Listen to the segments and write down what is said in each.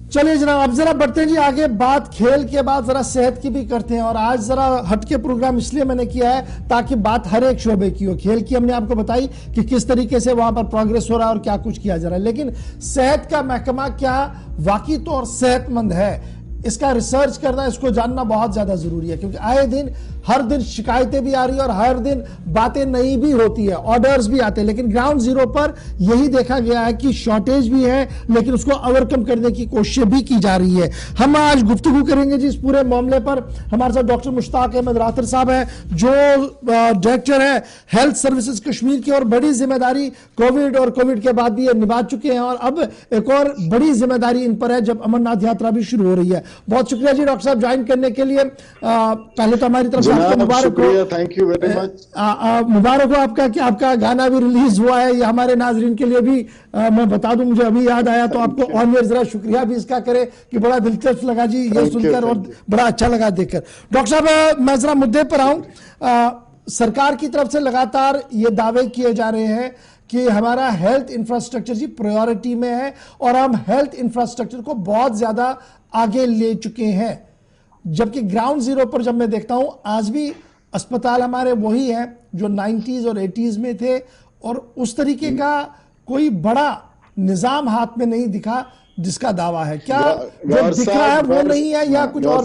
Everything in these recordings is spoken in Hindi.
चलिए जनाब, अब जरा बढ़ते हैं जी आगे। बात खेल के बाद जरा सेहत की भी करते हैं, और आज जरा हटके प्रोग्राम इसलिए मैंने किया है ताकि बात हर एक शोबे की हो। खेल की हमने आपको बताई कि किस तरीके से वहां पर प्रोग्रेस हो रहा है और क्या कुछ किया जा रहा है, लेकिन सेहत का महकमा क्या वाकई तौर सेहतमंद है, इसका रिसर्च करना, इसको जानना बहुत ज्यादा जरूरी है, क्योंकि आए दिन हर दिन शिकायतें भी आ रही है और हर दिन बातें नई भी होती है, ऑर्डर्स भी आते हैं, लेकिन ग्राउंड जीरो पर यही देखा गया है कि शॉर्टेज भी है, लेकिन उसको ओवरकम करने की कोशिश भी की जा रही है। हम आज गुफ्तगू करेंगे जी इस पूरे मामले पर। हमारे साथ डॉक्टर मुश्ताक अहमद रातर साहब हैं, जो डायरेक्टर है हेल्थ सर्विसेज कश्मीर की, और बड़ी जिम्मेदारी कोविड और कोविड के बाद भी ये निभा चुके हैं, और अब एक और बड़ी जिम्मेदारी इन पर है जब अमरनाथ यात्रा भी शुरू हो रही है। बहुत शुक्रिया जी डॉक्टर साहब ज्वाइन करने के लिए। पहले तो हमारी तरफ से आपको मुबारक हो, थैंक यू वेरी मच। मुबारक हो आपका कि आपका गाना भी रिलीज हुआ है, ये हमारे नाजरीन के लिए भी मैं बता दूं, मुझे अभी याद आया, तो आपको ऑन एयर जरा शुक्रिया भी इसका करे कि बड़ा दिलचस्प लगा जी ये सुनकर और बड़ा अच्छा लगा देखकर। डॉक्टर साहब मैं जरा मुद्दे पर आऊं, सरकार की तरफ से लगातार ये दावे किए जा रहे हैं कि हमारा हेल्थ इंफ्रास्ट्रक्चर जी प्रायोरिटी में है और हम हेल्थ इंफ्रास्ट्रक्चर को बहुत ज्यादा आगे ले चुके हैं, जबकि ग्राउंड जीरो पर जब मैं देखता हूं आज भी अस्पताल हमारे वही हैं जो 90s और 80s में थे, और उस तरीके का कोई बड़ा निजाम हाथ में नहीं दिखा जिसका दावा है। क्या जो दिख रहा है वो नहीं है या कुछ और?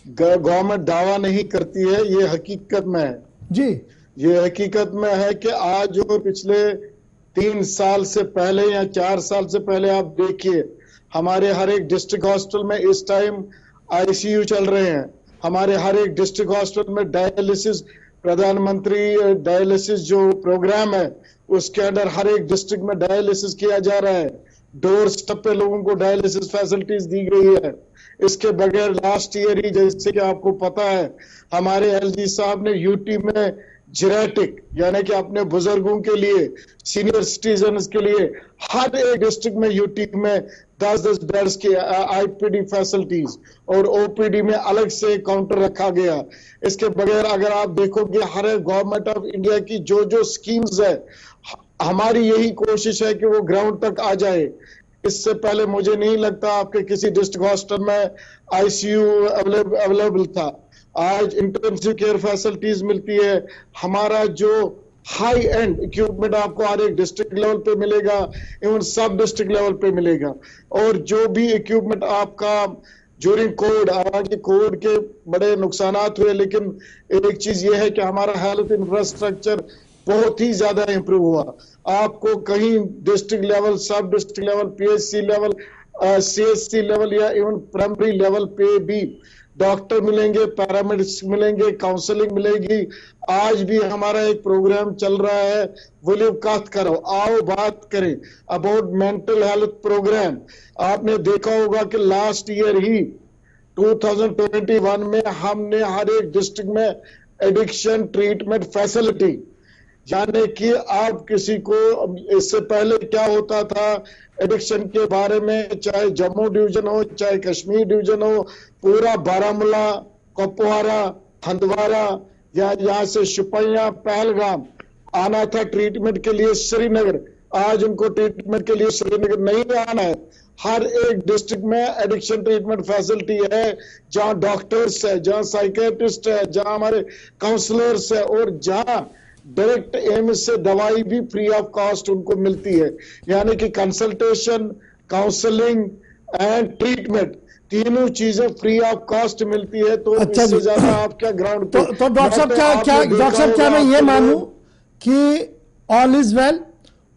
गवर्नमेंट दावा नहीं करती है, ये हकीकत में है जी, ये हकीकत में है कि आज जो पिछले 3 साल से पहले या 4 साल से पहले आप देखिए, हमारे हर एक डिस्ट्रिक्ट हॉस्पिटल में इस टाइम आईसीयू चल रहे हैं। हमारे हर एक डिस्ट्रिक्ट हॉस्पिटल में डायलिसिस, प्रधानमंत्री डायलिसिस जो प्रोग्राम है उसके अंदर हर एक डिस्ट्रिक्ट में डायलिसिस किया जा रहा है। डोर स्टेप पे लोगों को डायलिसिस फैसिलिटीज दी गई है। इसके बगैर लास्ट ईयर ही, जैसे कि आपको पता है, हमारे एलजी साहब ने यूटी में जेरेटिक यानी कि अपने बुजुर्गों के लिए, सीनियर सिटीजन के लिए हर एक डिस्ट्रिक्ट में यूटी में 10-10 बेड्स की आईपीडी फैसिलिटीज और ओपीडी में अलग से काउंटर रखा गया। इसके बगैर अगर आप देखोगे हर एक गवर्नमेंट ऑफ इंडिया की जो जो स्कीम्स है, हमारी यही कोशिश है कि वो ग्राउंड तक आ जाए। इससे पहले मुझे नहीं लगता आपके किसी डिस्ट्रिक्ट हॉस्पिटल में आईसीयू अवेलेबल था। आज इंटेंसिव केयर फैसिलिटीज मिलती है। हमारा जो हाई एंड इक्विपमेंट आपको हर एक डिस्ट्रिक्ट लेवल पे मिलेगा, इवन सब डिस्ट्रिक्ट लेवल पे मिलेगा। और जो भी इक्विपमेंट आपका ड्यूरिंग कोविड, हालांकि कोविड के बड़े नुकसानात हुए, लेकिन एक चीज ये है कि हमारा हेल्थ इंफ्रास्ट्रक्चर बहुत ही ज्यादा इंप्रूव हुआ। आपको कहीं डिस्ट्रिक्ट लेवल, सब district level, PHC level, CHC level या इवन प्राइमरी लेवल पे भी डॉक्टर मिलेंगे, पैरामेडिक्स मिलेंगे, काउंसलिंग मिलेगी। आज भी हमारा एक प्रोग्राम चल रहा है, विल बात करो, आओ बात करें अबाउट मेंटल हेल्थ प्रोग्राम। आपने देखा होगा कि लास्ट ईयर ही 2021 में हमने हर एक डिस्ट्रिक्ट में एडिक्शन ट्रीटमेंट फैसिलिटी, यानी कि आप किसी को, इससे पहले क्या होता था एडिक्शन के बारे में, चाहे जम्मू डिवीजन हो चाहे कश्मीर डिवीजन हो, पूरा बारामूला, कुपवारा, हंदवारा या यहाँ से शुपिया, पहलगाम आना था ट्रीटमेंट के लिए श्रीनगर। आज उनको ट्रीटमेंट के लिए श्रीनगर नहीं आना है। हर एक डिस्ट्रिक्ट में एडिक्शन ट्रीटमेंट फैसिलिटी है, जहाँ डॉक्टर्स है, जहाँ साइकेट्रिस्ट है, जहाँ हमारे काउंसलर्स है, और जहाँ डायरेक्ट एम्स से दवाई भी फ्री ऑफ कॉस्ट उनको मिलती है। यानी कि कंसल्टेशन, काउंसलिंग एंड ट्रीटमेंट, तीनों चीजें फ्री ऑफ कॉस्ट मिलती है। तो अच्छा इससे ज्यादा आप क्या ग्राउंड पे, तो डॉक्टर साहब क्या मैं ये मानूं कि ऑल इज वेल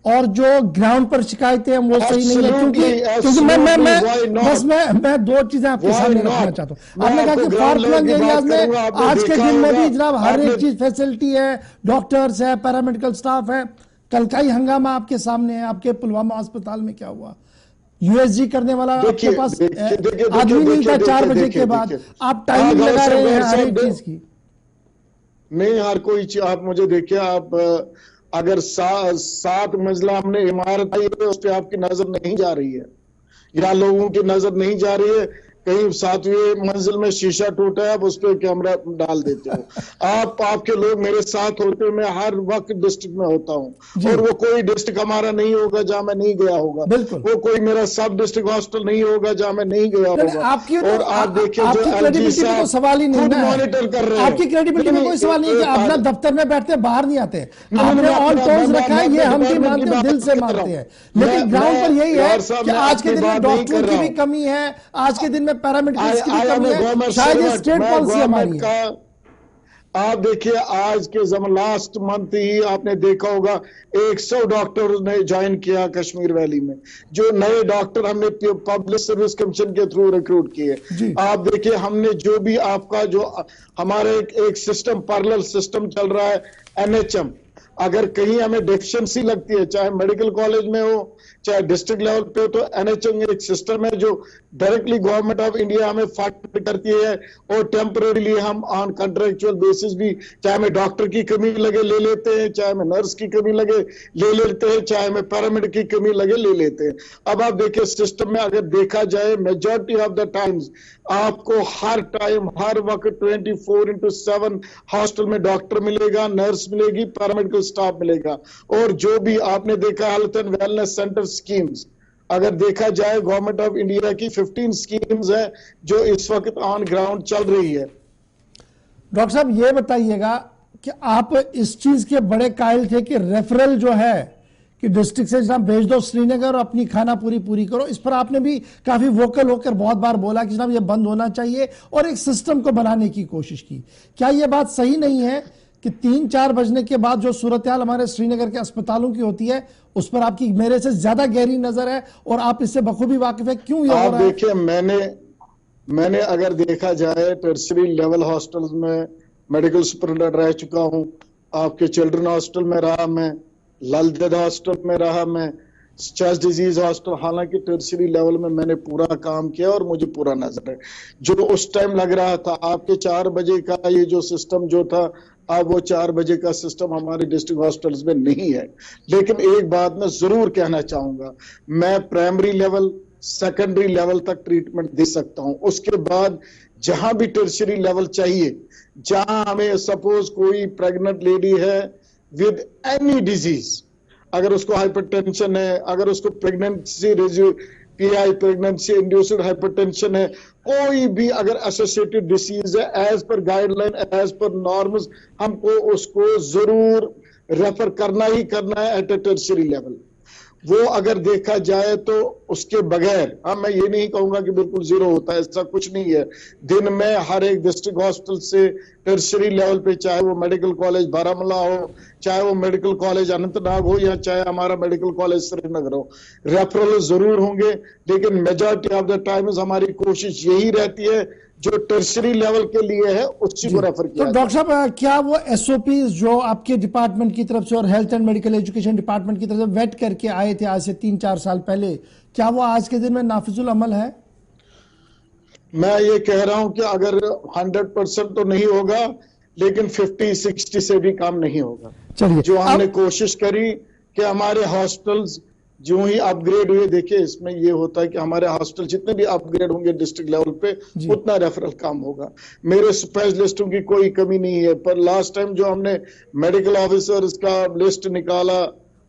और जो ग्राउंड पर शिकायतें हैं वो सही नहीं है? क्योंकि मैं दो चीजें आपके सामने रखना चाहता हूँ। आपने कहा कि फार-फ्लंग एरियाज में आज के दिन में भी जनाब हर एक चीज फैसिलिटी है, डॉक्टर्स है, पैरामेडिकल स्टाफ है। कल का ही हंगामा आपके सामने है, आपके पुलवामा अस्पताल में क्या हुआ? यूएसजी करने वाला आपके पास आदमी नहीं था 4 बजे के बाद, आप टाइमिंग लगा रहे हैं हर एक चीज की। नहीं, हर कोई चीज आप मुझे देखिए, आप अगर 7 मंजिला हमने इमारत आई है, उस पर आपकी नजर नहीं जा रही है या लोगों की नजर नहीं जा रही है, कहीं 7वीं मंजिल में शीशा टूटा है, अब उस पर कैमरा डाल देते हो। आपके लोग मेरे साथ होते, मैं हर वक्त डिस्ट्रिक्ट में होता हूँ, और वो कोई डिस्ट्रिक्ट हमारा नहीं होगा जहां मैं नहीं गया होगा, वो कोई मेरा सब डिस्ट्रिक्ट हॉस्टल नहीं होगा जहां मैं नहीं गया होगा। और आप देखिए जो एलजी साहब सवाल ही नहीं खुद मॉनिटर कर रहे हैं, आपकी क्रेडिबिलिटी में कोई सवाल नहीं है कि आप ना दफ्तर में बैठते हैं, बाहर नहीं आते, आपने ऑन टोन्स रखा है, ये हम भी मानते हैं, दिल से मानते हैं, लेकिन ग्राउंड पर यही है कि आज के दिन में डॉक्टरों की भी कमी है, आज के दिन में पैरामेडिकल्स की भी कमी है, शायद ये स्टेट पॉलिसी हमारी है। आप देखिए आज के लास्ट मंथ ही आपने देखा होगा 100 डॉक्टर ने ज्वाइन किया कश्मीर वैली में, जो नए डॉक्टर हमने पब्लिक सर्विस कमीशन के थ्रू रिक्रूट किए। आप देखिए हमने जो भी आपका जो हमारे एक सिस्टम पैरेलल सिस्टम चल रहा है NHM, अगर कहीं हमें डेफिशिएंसी लगती है, चाहे मेडिकल कॉलेज में हो चाहे डिस्ट्रिक्ट लेवल पे, तो NHM एक सिस्टम है जो डायरेक्टली गवर्नमेंट ऑफ इंडिया हमें फंड करती है, और टेम्परेरीली हम ऑन कॉन्ट्रेक्चुअल बेसिस भी, चाहे हमें डॉक्टर की कमी लगे ले लेते हैं, चाहे हमें नर्स की कमी लगे ले लेते हैं, चाहे हमें पैरामेडिक की कमी लगे ले लेते हैं। अब आप देखिए सिस्टम में अगर देखा जाए मेजॉरिटी ऑफ द टाइम्स आपको हर टाइम हर वक्त 24/7 हॉस्टल में डॉक्टर मिलेगा, नर्स मिलेगी, पैरामेडिकल स्टाफ मिलेगा। और जो भी आपने देखा health and wellness centre schemes, अगर देखा जाए गवर्नमेंट ऑफ इंडिया की 15 स्कीम्स है जो इस वक्त ऑन ग्राउंड चल रही है। डॉक्टर साहब ये बताइएगा कि आप इस चीज के बड़े कायल थे कि रेफरल जो है कि डिस्ट्रिक्ट से जनाब भेज दो श्रीनगर और अपनी खाना पूरी करो, इस पर आपने भी काफी वोकल होकर बहुत बार बोला कि जनाब ये बंद होना चाहिए और एक सिस्टम को बनाने की कोशिश की। क्या यह बात सही नहीं है कि 3-4 बजने के बाद जो सूरत हाल हमारे श्रीनगर के अस्पतालों की होती है उस पर आपकी मेरे से ज्यादा गहरी नजर है और आप इससे बखूबी वाकिफ है, क्यों ये हो रहा है? देखिए मैंने अगर देखा जाए टर्शरी लेवल हॉस्टल्स में मेडिकल सुपरिटेंडेंट रह चुका हूं, आपके चिल्ड्रन हॉस्टल में रहा, मैं ललदेद हॉस्टल में रहा, मैं चेस्ट डिजीज हॉस्टल, हालांकि टर्शरी लेवल में मैंने पूरा काम किया और मुझे पूरा नजर है। जो उस टाइम लग रहा था आपके 4 बजे का ये जो सिस्टम जो था, अब वो 4 बजे का सिस्टम हमारे डिस्ट्रिक्ट हॉस्पिटल्स में नहीं है। लेकिन एक बात मैं जरूर कहना चाहूंगा, मैं प्राइमरी लेवल सेकेंडरी लेवल तक ट्रीटमेंट दे सकता हूं, उसके बाद जहां भी टर्शरी लेवल चाहिए, जहां हमें सपोज कोई प्रेग्नेंट लेडी है विद एनी डिजीज, अगर उसको हाइपरटेंशन है, अगर उसको pregnancy PI pregnancy induced hypertension है, कोई भी अगर एसोसिएटेड डिसीज है, as per guideline as per norms हमको उसको जरूर रेफर करना ही करना है एट ए टर्शरी लेवल। वो अगर देखा जाए तो उसके बगैर, हाँ मैं ये नहीं कहूंगा कि बिल्कुल जीरो होता है, ऐसा कुछ नहीं है। दिन में हर एक डिस्ट्रिक्ट हॉस्पिटल से टर्शरी लेवल पे, चाहे वो मेडिकल कॉलेज बारामूला हो, चाहे वो मेडिकल कॉलेज अनंतनाग हो, या चाहे हमारा मेडिकल कॉलेज श्रीनगर हो, रेफरल जरूर होंगे। लेकिन मेजॉरिटी ऑफ द टाइम्स हमारी कोशिश यही रहती है जो टर्शरी लेवल के लिए है उसी को रेफर किया। तो डॉक्टर साहब क्या वो SOPs जो आपके डिपार्टमेंट की तरफ से और health and medical education department की तरफ से वेट करके आए थे आज से 3-4 साल पहले, क्या वो आज के दिन में नाफिजुल अमल है? मैं ये कह रहा हूं कि अगर 100% तो नहीं होगा, लेकिन 50-60 से भी कम नहीं होगा। चलिए, जो हमने कोशिश करी कि हमारे हॉस्पिटल्स जो ही अपग्रेड हुए, देखिए इसमें ये होता है कि हमारे हॉस्पिटल जितने भी अपग्रेड होंगे डिस्ट्रिक्ट लेवल पे उतना रेफरल कम होगा। मेरे स्पेशलिस्टों की कोई कमी नहीं है, पर लास्ट टाइम जो हमने मेडिकल ऑफिसर्स का लिस्ट निकाला,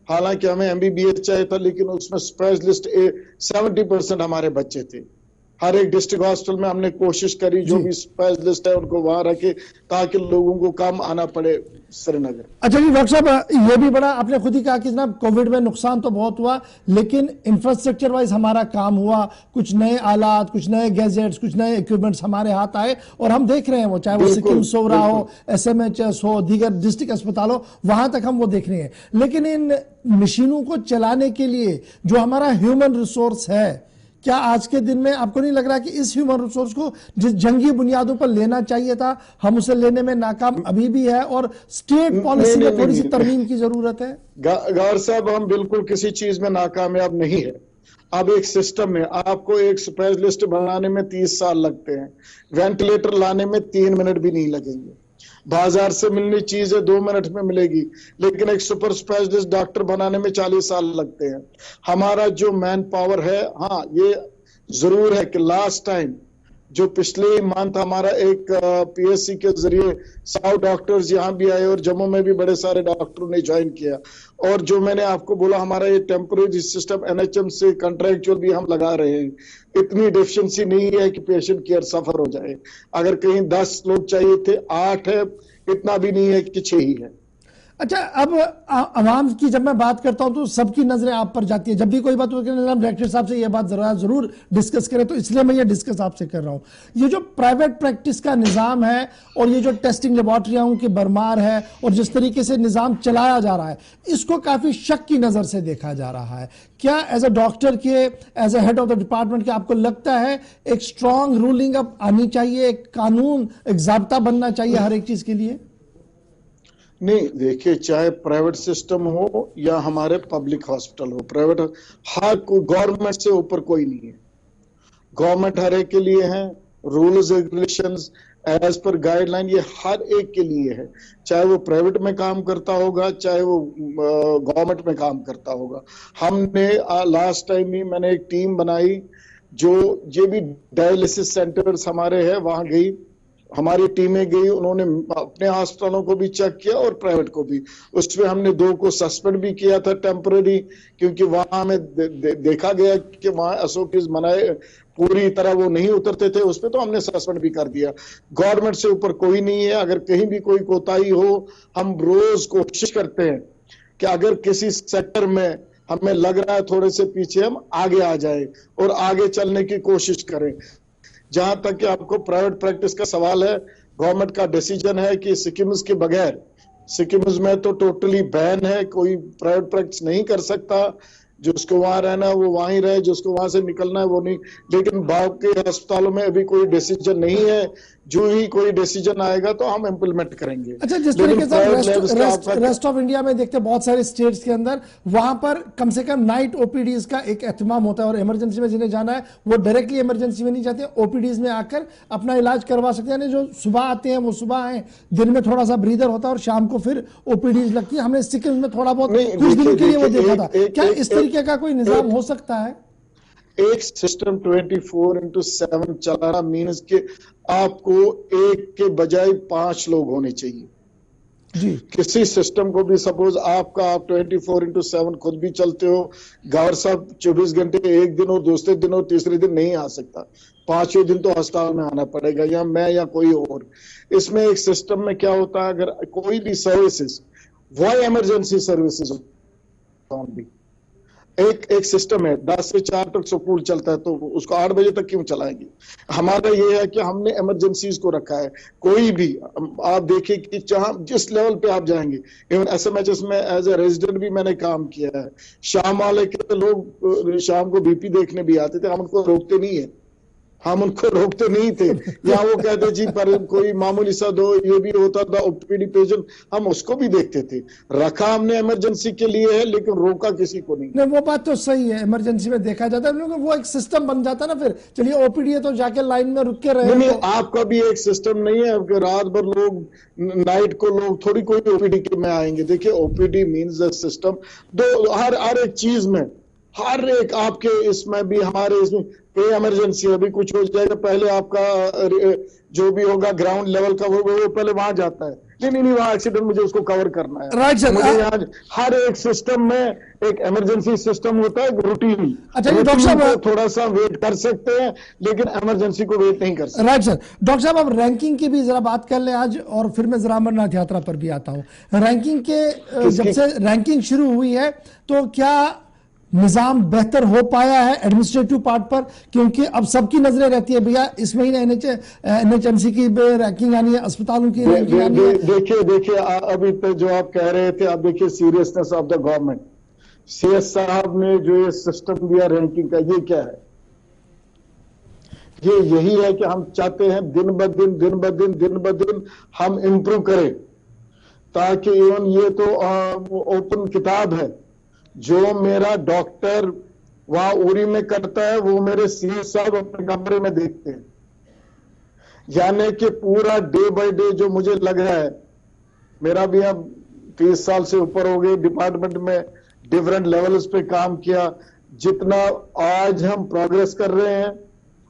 हालांकि हमें MBBS चाहिए था, लेकिन उसमें स्पेशलिस्ट 70% हमारे बच्चे थे। हर एक डिस्ट्रिक्ट हॉस्पिटल में हमने कोशिश करी जो भी स्पेशलिस्ट है उनको वहां रखे ताकि लोगों को कम आना पड़े श्रीनगर। अच्छा जी डॉक्टर साहब, ये भी बड़ा आपने खुद ही कहा कि जनाब कोविड में नुकसान तो बहुत हुआ, लेकिन इंफ्रास्ट्रक्चर वाइज हमारा काम हुआ, कुछ नए आलात, कुछ नए गैजेट्स, कुछ नए इक्विपमेंट्स हमारे हाथ आए और हम देख रहे हैं वो, चाहे वो सिक्किम सोवरा हो, SMHS हो, दीगर डिस्ट्रिक्ट अस्पताल हो, वहां तक हम वो देख रहे हैं। लेकिन इन मशीनों को चलाने के लिए जो हमारा ह्यूमन रिसोर्स है, क्या आज के दिन में आपको नहीं लग रहा कि इस ह्यूमन रिसोर्स को जिस जंगी बुनियादों पर लेना चाहिए था, हम उसे लेने में नाकाम अभी भी है और स्टेट पॉलिसी में थोड़ी सी तरमीम की जरूरत है? गौर साहब, हम बिल्कुल किसी चीज में नाकामयाब नहीं है। अब एक सिस्टम में आपको एक स्पेशलिस्ट बनाने में 30 साल लगते हैं, वेंटिलेटर लाने में 3 मिनट भी नहीं लगेंगे। बाजार से मिलनी चीज है 2 मिनट में मिलेगी, लेकिन एक सुपर स्पेशलिस्ट डॉक्टर बनाने में 40 साल लगते हैं। हमारा जो मैन पावर है, हाँ ये जरूर है कि लास्ट टाइम जो पिछले मंथ हमारा एक पीएससी के जरिए 100 डॉक्टर्स यहाँ भी आए और जम्मू में भी बड़े सारे डॉक्टरों ने ज्वाइन किया। और जो मैंने आपको बोला हमारा ये टेम्पोरेरी सिस्टम एनएचएम से कॉन्ट्रैक्चुअल भी हम लगा रहे हैं। इतनी डेफिशिएंसी नहीं है कि पेशेंट केयर सफर हो जाए। अगर कहीं 10 लोग चाहिए थे 8 है, इतना भी नहीं है कि 6 ही है। अच्छा, अब आवाम की जब मैं बात करता हूं तो सबकी नजरें आप पर जाती है। जब भी कोई बात होती है हम डायरेक्टर साहब से ये बात जरूर डिस्कस करें, तो इसलिए मैं ये डिस्कस आपसे कर रहा हूं। ये जो प्राइवेट प्रैक्टिस का निजाम है और ये जो टेस्टिंग लेबोरेटरियों की भरमार है और जिस तरीके से निजाम चलाया जा रहा है, इसको काफी शक की नजर से देखा जा रहा है। क्या एज ए डॉक्टर के, as a head of the department के, आपको लगता है एक स्ट्रॉन्ग रूलिंग अब आनी चाहिए, एक कानून, एक जाब्ता बनना चाहिए हर एक चीज के लिए? नहीं, देखिए, चाहे प्राइवेट सिस्टम हो या हमारे पब्लिक हॉस्पिटल हो, प्राइवेट हर गवर्नमेंट से ऊपर कोई नहीं है। गवर्नमेंट हर एक के लिए है, rules regulations as per guideline ये हर एक के लिए है, चाहे वो प्राइवेट में काम करता होगा चाहे वो गवर्नमेंट में काम करता होगा। हमने लास्ट टाइम ही मैंने एक टीम बनाई जो ये भी डायलिसिस सेंटर्स हमारे हैं वहां गई, हमारी टीमें गई, उन्होंने अपने अस्पतालों को भी चेक किया और प्राइवेट को भी। उसमें हमने 2 को सस्पेंड भी किया था टेम्पररी, क्योंकि वहां हमें देखा गया कि वहां एसओपीज बनाए पूरी तरह वो नहीं उतरते थे, उसमें तो हमने सस्पेंड भी कर दिया। गवर्नमेंट से ऊपर कोई नहीं है। अगर कहीं भी कोई कोताही हो, हम रोज कोशिश करते हैं कि अगर किसी सेक्टर में हमें लग रहा है थोड़े से पीछे, हम आगे आ जाए और आगे चलने की कोशिश करें। जहां तक कि आपको प्राइवेट प्रैक्टिस का सवाल है, गवर्नमेंट का डिसीजन है कि सिक्किम्स के बगैर, सिक्किम्स में तो टोटली बैन है, कोई प्राइवेट प्रैक्टिस नहीं कर सकता। जिसको वहां रहना है वो वहीं रहे, जिसको वहां से निकलना है वो नहीं। लेकिन बाकी अस्पतालों में अभी कोई डिसीजन नहीं है। जो ही कोई डिसीजन आएगा तो हम इम्प्लीमेंट करेंगे। अच्छा, जिस तरीके से रेस्ट ऑफ इंडिया में देखते हैं बहुत सारे स्टेट्स के अंदर, वहां पर कम से कम नाइट ओपीडीज का एक एहतमाम होता है और इमरजेंसी में जिन्हें जाना है वो डायरेक्टली इमरजेंसी में नहीं जाते, ओपीडीज में आकर अपना इलाज करवा सकते हैं। जो सुबह आते हैं वो सुबह आए, दिन में थोड़ा सा ब्रीदर होता है और शाम को फिर ओपीडीज लगती है। हमने सिक्किम में थोड़ा बहुत कुछ दिनों के लिए वो देखा था। क्या इस तरीके का कोई निजाम हो सकता है? एक सिस्टम 24/7 चलाना मीन्स कि आपको एक के बजाय 5 लोग होने चाहिए जी। किसी सिस्टम को भी, सपोज आप 24/7 खुद भी चलते हो, गवर साहब 24 घंटे एक दिन और दूसरे दिन और तीसरे दिन नहीं आ सकता, 5वें दिन तो अस्पताल में आना पड़ेगा, या मैं या कोई और। इसमें एक सिस्टम में क्या होता है, अगर कोई भी सर्विसेज, वो इमरजेंसी सर्विसेज भी एक सिस्टम है, 10 से 4 तक स्कूल चलता है, तो उसको 8 बजे तक क्यों चलाएंगे? हमारा ये है कि हमने इमरजेंसीज को रखा है। कोई भी आप देखिए कि जहां जिस लेवल पे आप जाएंगे, इवन एसएमएचएस में एज ए रेजिडेंट भी मैंने काम किया है। शाम वाले के लोग शाम को बीपी देखने भी आते थे, हम उनको रोकते नहीं है, हम उनको रोकते नहीं थे। या वो कहते जी पर कोई मामूली सा दो, ये भी होता था ओपीडी पेशेंट, हम उसको भी देखते थे। रखा हमने इमरजेंसी के लिए है, लेकिन रोका किसी को नहीं। वो बात तो सही है, इमरजेंसी में देखा जाता है, वो एक सिस्टम बन जाता है ना। फिर चलिए ओपीडी है तो जाके लाइन में रुक के रहे। नहीं, आपका भी एक सिस्टम नहीं है कि रात भर लोग, नाइट को लोग थोड़ी कोई ओपीडी के में आएंगे। देखिए, ओपीडी मीन्स अ सिस्टम, हर एक चीज में, हर एक आपके इसमें भी, हमारे इसमें कोई इमरजेंसी अभी कुछ हो जाएगा, पहले आपका जो भी होगा ग्राउंड लेवल का वो पहले वहां जाता है। नहीं, वहां एक्सीडेंट, मुझे उसको कवर करना है। राइट सर, मुझे यहाँ हर एक सिस्टम में एक इमरजेंसी सिस्टम होता है, रूटीन। अच्छा डॉक्टर साहब, थोड़ा सा वेट कर सकते हैं लेकिन इमरजेंसी को वेट नहीं कर सकते। Right sir. डॉक्टर साहब, अब रैंकिंग की भी जरा बात कर लें आज, और फिर मैं जरा अमरनाथ यात्रा पर भी आता हूँ। रैंकिंग के, जब से रैंकिंग शुरू हुई है तो क्या निजाम बेहतर हो पाया है एडमिनिस्ट्रेटिव पार्ट पर? क्योंकि अब सबकी नजरें रहती है भैया इस महीने एनएचएमसी की रैंकिंग आनी है, अस्पतालों की रैंकिंग आनी है। देखिए अभी तक जो आप कह रहे थे, आप देखिए seriousness of the government. CS साहब ने जो ये सिस्टम दिया रैंकिंग का, ये क्या है? ये यही है कि हम चाहते हैं दिन ब दिन हम इम्प्रूव करें, ताकि इवन ये तो ओपन किताब है, जो मेरा डॉक्टर वहां उरी में करता है वो मेरे सीएस साहब अपने कमरे में देखते हैं। यानी कि पूरा डे बाय डे जो मुझे लग रहा है, मेरा भी अब 30 साल से ऊपर हो गए डिपार्टमेंट में, डिफरेंट लेवल्स पे काम किया। जितना आज हम प्रोग्रेस कर रहे हैं,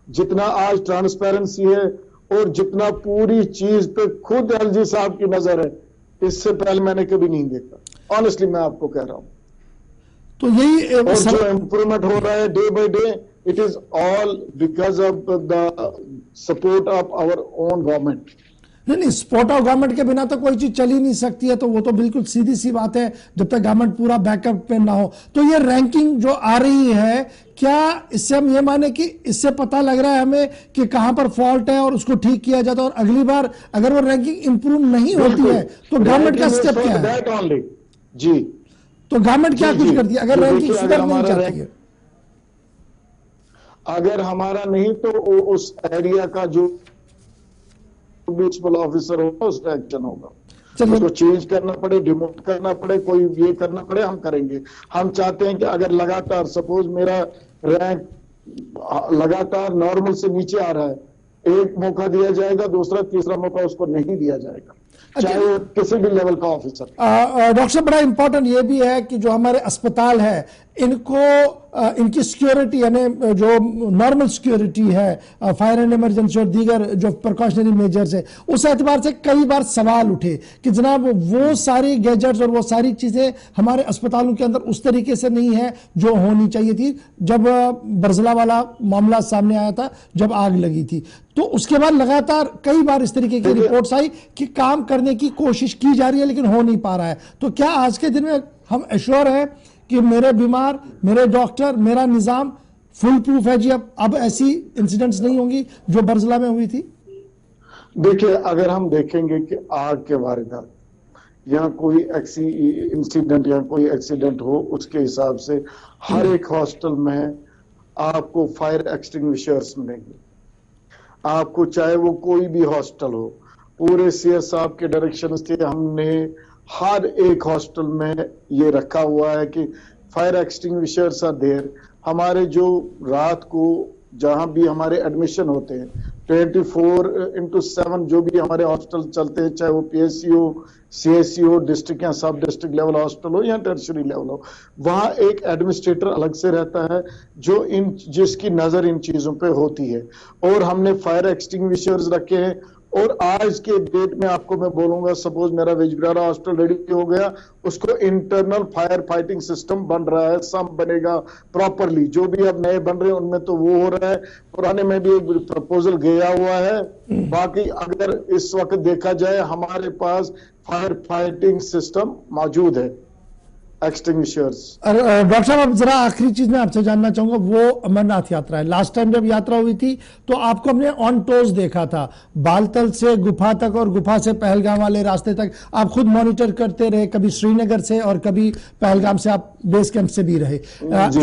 जितना आज ट्रांसपेरेंसी है और जितना पूरी चीज पे खुद एलजी साहब की नजर है, इससे पहले मैंने कभी नहीं देखा। ऑनेस्टली मैं आपको कह रहा हूं। तो यही और जो इंप्रूवमेंट हो रहा है day by day, it is all because of the support of our own government. नहीं, सपोर्ट ऑफ गवर्नमेंट के बिना तो कोई चीज चल ही नहीं सकती है, तो वो तो बिल्कुल सीधी सी बात है, जब तक गवर्नमेंट पूरा बैकअप पे ना हो। तो ये रैंकिंग जो आ रही है, क्या इससे हम ये माने कि इससे पता लग रहा है हमें कि कहां पर फॉल्ट है और उसको ठीक किया जाता है, और अगली बार अगर वो रैंकिंग इंप्रूव नहीं होती है तो गवर्नमेंट का स्टेप क्या है? जी, तो गवर्नमेंट क्या कुछ करती है अगर रैंकिंग सुधर नहीं जाती है? अगर हमारा नहीं तो उस एरिया का जो म्युनिसिपल ऑफिसर होगा उसका एक्शन होगा। उसको चेंज करना पड़े, डिमोट करना पड़े, कोई ये करना पड़े, हम करेंगे। हम चाहते हैं कि अगर लगातार सपोज मेरा रैंक लगातार नॉर्मल से नीचे आ रहा है, एक मौका दिया जाएगा, दूसरा तीसरा मौका उसको नहीं दिया जाएगा, चाहे वो किसी भी लेवल का ऑफिसर। डॉक्टर साहब, बड़ा इंपॉर्टेंट ये भी है कि जो हमारे अस्पताल है इनको इनकी सिक्योरिटी यानी जो नॉर्मल सिक्योरिटी है, फायर एंड इमरजेंसी और दीगर जो प्रिकॉशनरी मेजर्स है, उस एतबार से कई बार सवाल उठे कि जनाब वो सारी गैजेट्स और वो सारी चीजें हमारे अस्पतालों के अंदर उस तरीके से नहीं है जो होनी चाहिए थी जब बरजला वाला मामला सामने आया था, जब आग लगी थी। तो उसके बाद लगातार कई बार इस तरीके की रिपोर्ट्स आई कि काम करने की कोशिश की जा रही है लेकिन हो नहीं पा रहा है। तो क्या आज के दिन में हम एश्योर हैं कि मेरे बीमार, मेरे डॉक्टर, मेरा निजाम फुल प्रूफ है जी, अब ऐसी इंसिडेंट्स नहीं होंगी जो बरजला में हुई थी? देखिए, अगर हम देखेंगे कि आग के वारदात या कोई इंसिडेंट या कोई एक्सीडेंट हो, उसके हिसाब से हर एक हॉस्टल में आपको फायर एक्सटिंग्विशर्स मिलेंगे। आपको चाहे वो कोई भी हॉस्टल हो, पूरे सीएस साहब के डायरेक्शन से हमने हर एक हॉस्टल में ये रखा हुआ है कि फायर एक्सटिंग्विशर्स आर देयर। हमारे जो रात को जहां भी हमारे एडमिशन होते हैं 24/7 जो भी हमारे हॉस्टल चलते हैं, चाहे वो पीएससी हो, सीएससी हो, डिस्ट्रिक्ट या सब डिस्ट्रिक्ट लेवल हॉस्टल हो या टर्शरी लेवल हो, वहां एक एडमिनिस्ट्रेटर अलग से रहता है जो जिसकी नजर इन चीजों पे होती है। और हमने फायर एक्सटिंग्विशर्स रखे हैं। और आज के डेट में आपको मैं बोलूंगा, सपोज मेरा विजयवाड़ा हॉस्टल रेडी हो गया, उसको इंटरनल फायर फाइटिंग सिस्टम बन रहा है, सब बनेगा प्रॉपरली। जो भी अब नए बन रहे हैं उनमें तो वो हो रहा है, पुराने में भी एक प्रपोजल गया हुआ है। बाकी अगर इस वक्त देखा जाए, हमारे पास फायर फाइटिंग सिस्टम मौजूद है, एक्सटिंग्विशर्स। डॉक्टर साहब, अब जरा आखिरी चीज मैं आपसे जानना चाहूंगा, वो अमरनाथ यात्रा है। लास्ट टाइम जब यात्रा हुई थी तो आपको हमने ऑन टोज देखा था, बालतल से गुफा तक और गुफा से पहलगाम वाले रास्ते तक आप खुद मॉनिटर करते रहे, कभी श्रीनगर से और कभी पहलगाम से, आप बेस कैंप से भी रहे।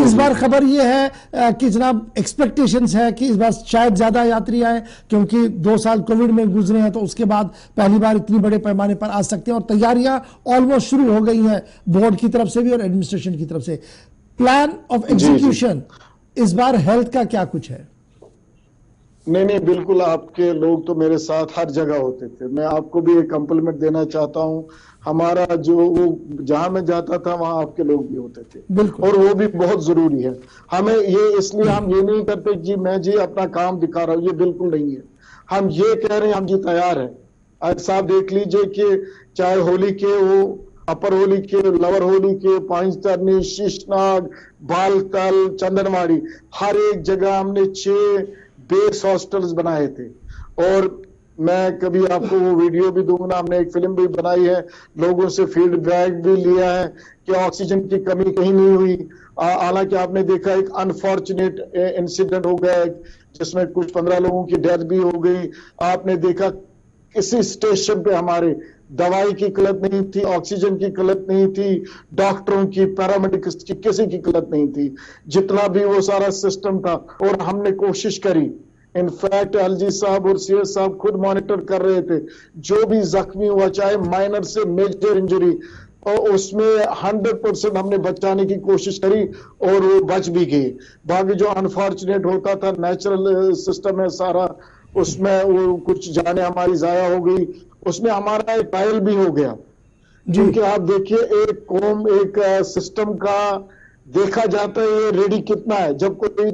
इस बार खबर ये है कि जनाब एक्सपेक्टेशंस है कि इस बार शायद ज्यादा यात्री आए, क्योंकि 2 साल कोविड में गुजरे हैं, तो उसके बाद पहली बार इतनी बड़े पैमाने पर आ सकते हैं और तैयारियां ऑलमोस्ट शुरू हो गई हैं बोर्ड की तरफ से भी और एडमिनिस्ट्रेशन की तरफ से। प्लान ऑफ एग्जीक्यूशन इस बार हेल्थ का क्या कुछ है? नहीं, बिल्कुल, आपके लोग तो मेरे साथ हर जगह होते थे। मैं आपको भी एक कॉम्प्लीमेंट देना चाहता हूं, हमारा जो वो जहां मैं जाता था वहां आपके लोग भी होते थे, और वो भी बहुत जरूरी है। हमें ये इसलिए हम ये नहीं करते कि मैं जी अपना काम दिखा रहा हूं, ये बिल्कुल नहीं है। हम ये कह रहे हैं हम जी तैयार है। आज साहब देख लीजिए कि चाहे होली के वो अपर होली के, लवर होली के, पांचतरनी, शीशनाग, बालतल, चंदनवाड़ी, हर एक जगह हमने 6 बेस हॉस्टल्स बनाए थे। और मैं कभी आपको वो वीडियो भी दूंगा, हमने एक फिल्म भी बनाई है, लोगों से फीडबैक भी लिया है कि ऑक्सीजन की कमी कहीं नहीं हुई। हालांकि आपने देखा एक अनफॉर्चुनेट इंसिडेंट हो गया जिसमें कुछ 15 लोगों की डेथ भी हो गई। आपने देखा किसी स्टेशन पे हमारे दवाई की किल्लत नहीं थी, ऑक्सीजन की किल्लत नहीं थी, डॉक्टरों की, पैरामेडिक्स की, किसी की किल्लत नहीं थी। जितना भी वो सारा सिस्टम था, और हमने कोशिश करी। इनफैक्ट एलजी साहब और सीएस साहब खुद मॉनिटर कर रहे थे, जो भी जख्मी हुआ, चाहे माइनर से मेजर इंजरी, और उसमें 100% हमने बचाने की कोशिश करी और वो बच भी गए। बाकी जो अनफॉर्चुनेट होता था, नेचुरल सिस्टम है सारा, उसमें वो कुछ जाने हमारी जाया हो गई, उसमें हमारा एक ट्रायल भी हो गया। क्योंकि आप देखिए एक सिस्टम का देखा जाता है ये रेडी कितना है। जब कोई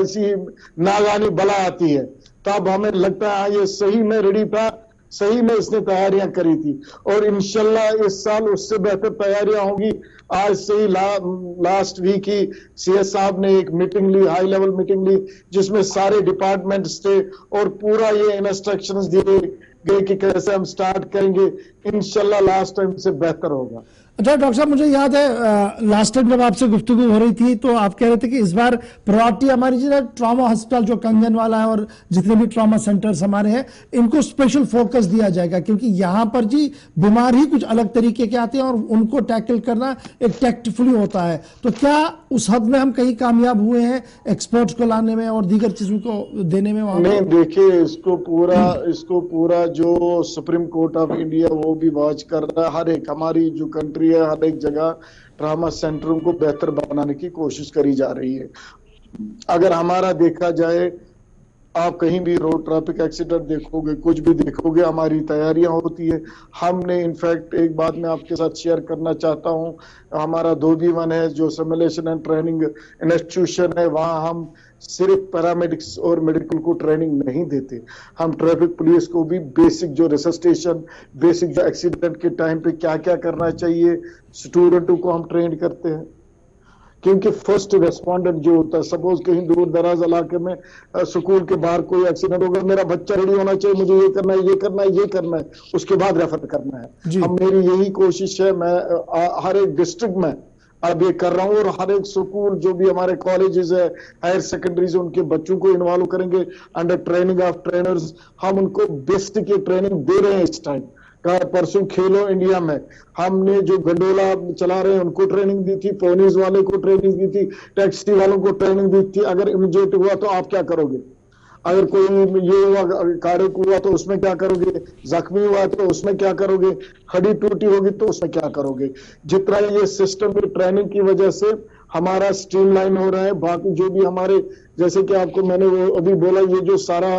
ऐसी नागानी बला आती है तब हमें लगता है ये सही में रेडी था, सही में इसने तैयारियां करी थी। और इंशाल्लाह इस साल उससे बेहतर तैयारियां होंगी। आज से ही लास्ट वीक ही सीएस साहब ने एक मीटिंग ली, हाई लेवल मीटिंग ली, जिसमें सारे डिपार्टमेंट्स थे और पूरा ये इंस्ट्रक्शंस दिए गए कि कैसे हम स्टार्ट करेंगे। इंशाल्लाह लास्ट टाइम से बेहतर होगा। अच्छा डॉक्टर साहब, मुझे याद है लास्ट टाइम जब आपसे गुफ्तगू हो रही थी तो आप कह रहे थे कि इस बार प्रायोरिटी हमारी जो ट्रॉमा हॉस्पिटल जो कंगन वाला है और जितने भी ट्रॉमा सेंटर्स हमारे हैं इनको स्पेशल फोकस दिया जाएगा, क्योंकि यहाँ पर जी बीमार ही कुछ अलग तरीके के आते हैं और उनको टैकल करना एक टैक्टफुली होता है। तो क्या उस हद में हम कहीं कामयाब हुए हैं एक्सपर्ट्स को लाने में और दीगर चीजों को देने में? वहां नहीं, देखिए इसको पूरा जो सुप्रीम कोर्ट ऑफ इंडिया वो भी वॉच कर रहा है। हर एक हमारी जो कंट्री हर एक जगह ट्रॉमा सेंटरों को बेहतर बनाने की कोशिश करी जा रही है। अगर हमारा देखा जाए, आप कहीं भी रोड ट्रैफिक एक्सीडेंट देखोगे, कुछ भी देखोगे, हमारी तैयारियां होती है। हमने इनफैक्ट एक बात मैं आपके साथ शेयर करना चाहता हूं, हमारा 2B1 है जो सिमुलेशन एंड ट्रेनिंग इंस्टीट्यूशन है, वहां हम सिर्फ पैरामेडिक्स और मेडिकल को ट्रेनिंग नहीं देते, हम ट्रैफिक पुलिस को भी बेसिक जो रेसिस्टेशन, बेसिक जो एक्सीडेंट के टाइम पे क्या क्या करना चाहिए स्टूडेंटों को हम ट्रेन करते हैं। क्योंकि फर्स्ट रेस्पॉन्डेंट जो होता है, सपोज कहीं दूर दराज इलाके में स्कूल के बाहर कोई एक्सीडेंट होगा, मेरा बच्चा रेडी होना चाहिए, मुझे ये करना है, ये करना है, ये करना है, उसके बाद रेफर करना है। अब मेरी यही कोशिश है, मैं हर एक डिस्ट्रिक्ट में अब ये कर रहा हूं और हर एक स्कूल जो भी हमारे कॉलेजेस है, हायर सेकेंडरीज, उनके बच्चों को इन्वॉल्व करेंगे अंडर ट्रेनिंग ऑफ ट्रेनर्स। हम उनको बेसिक ट्रेनिंग दे रहे हैं इस टाइम। परसों खेलो इंडिया में हमने जो गंडोला चला रहे हैं उनको ट्रेनिंग दी थी, पोनीज वाले को ट्रेनिंग दी थी, टैक्सी वालों को ट्रेनिंग दी थी। अगर इमीडिएट हुआ तो आप क्या करोगे? अगर कोई ये हुआ, कार्डिक हुआ तो उसमें क्या करोगे? जख्मी हुआ तो उसमें क्या करोगे? हड्डी टूटी होगी तो उसमें क्या करोगे? जितना ये सिस्टम की ट्रेनिंग की वजह से हमारा स्ट्रीमलाइन हो रहा है। बाकी जो भी हमारे, जैसे कि आपको मैंने वो अभी बोला, ये जो सारा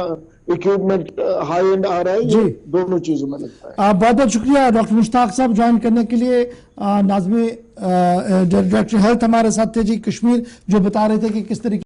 इक्विपमेंट हाई एंड आ रहा है, ये दोनों चीजों में लगता है। बहुत बहुत शुक्रिया डॉक्टर मुश्ताक साहब ज्वाइन करने के लिए। नाज़मी डायरेक्टर हेल्थ हमारे साथ थे जी कश्मीर, जो बता रहे थे कि किस तरीके